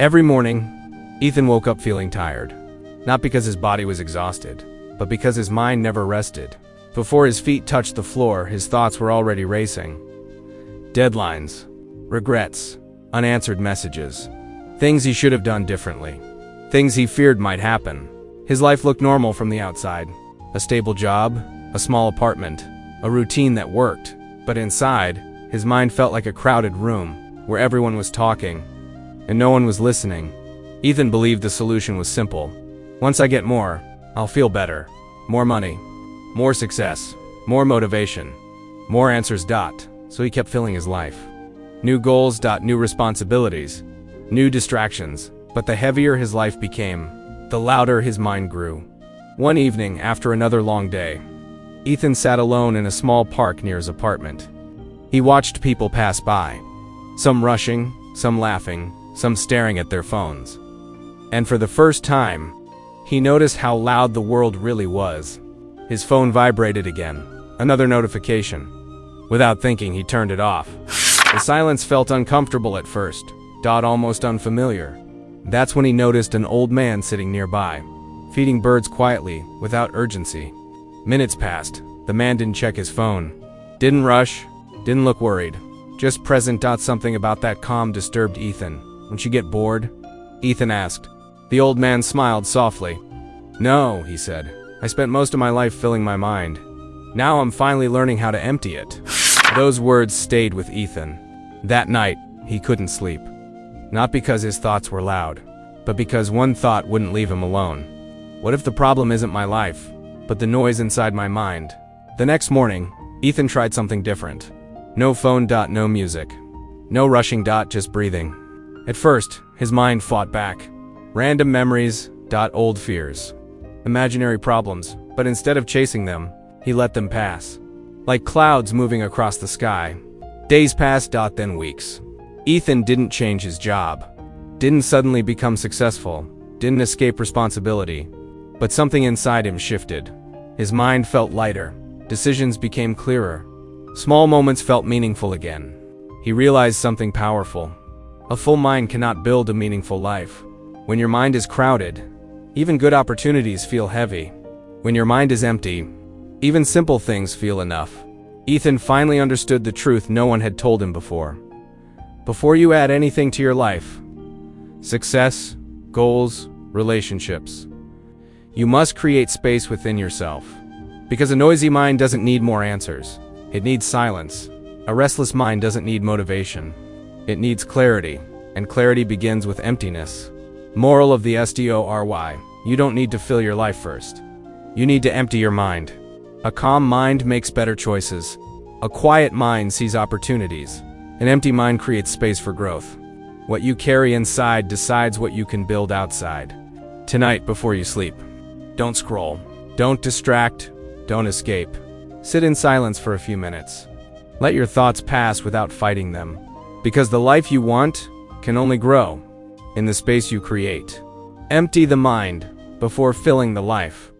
Every morning, Ethan woke up feeling tired. Not because his body was exhausted, but because his mind never rested. Before his feet touched the floor, his thoughts were already racing. Deadlines, regrets, unanswered messages, things he should have done differently, things he feared might happen. His life looked normal from the outside. A stable job, a small apartment, a routine that worked. But inside, his mind felt like a crowded room, where everyone was talking, and no one was listening. Ethan believed the solution was simple. Once I get more, I'll feel better. More money, more success, more motivation, more answers. So he kept filling his life. New goals. New responsibilities, new distractions. But the heavier his life became, the louder his mind grew. One evening, after another long day, Ethan sat alone in a small park near his apartment. He watched people pass by, some rushing, some laughing, some staring at their phones. And for the first time, he noticed how loud the world really was. His phone vibrated again. Another notification. Without thinking, he turned it off. The silence felt uncomfortable at first, almost unfamiliar. That's when he noticed an old man sitting nearby, feeding birds quietly, without urgency. Minutes passed. The man didn't check his phone. Didn't rush, didn't look worried. Just present. Something about that calm disturbed Ethan. Won't you get bored? Ethan asked. The old man smiled softly. No, he said. I spent most of my life filling my mind. Now I'm finally learning how to empty it. Those words stayed with Ethan. That night, he couldn't sleep. Not because his thoughts were loud, but because one thought wouldn't leave him alone. What if the problem isn't my life, but the noise inside my mind? The next morning, Ethan tried something different. No phone. No music. No rushing. Just breathing. At first, his mind fought back. Random memories. Old fears. Imaginary problems. But instead of chasing them, he let them pass. Like clouds moving across the sky. Days passed. Then weeks. Ethan didn't change his job. Didn't suddenly become successful. Didn't escape responsibility. But something inside him shifted. His mind felt lighter. Decisions became clearer. Small moments felt meaningful again. He realized something powerful. A full mind cannot build a meaningful life. When your mind is crowded, even good opportunities feel heavy. When your mind is empty, even simple things feel enough. Ethan finally understood the truth no one had told him before. Before you add anything to your life, success, goals, relationships, you must create space within yourself. Because a noisy mind doesn't need more answers. It needs silence. A restless mind doesn't need motivation. It needs clarity, and clarity begins with emptiness. Moral of the story: you don't need to fill your life first. You need to empty your mind. A calm mind makes better choices. A quiet mind sees opportunities. An empty mind creates space for growth. What you carry inside decides what you can build outside. Tonight, before you sleep, don't scroll. Don't distract. Don't escape. Sit in silence for a few minutes. Let your thoughts pass without fighting them. Because the life you want can only grow in the space you create. Empty the mind before filling the life.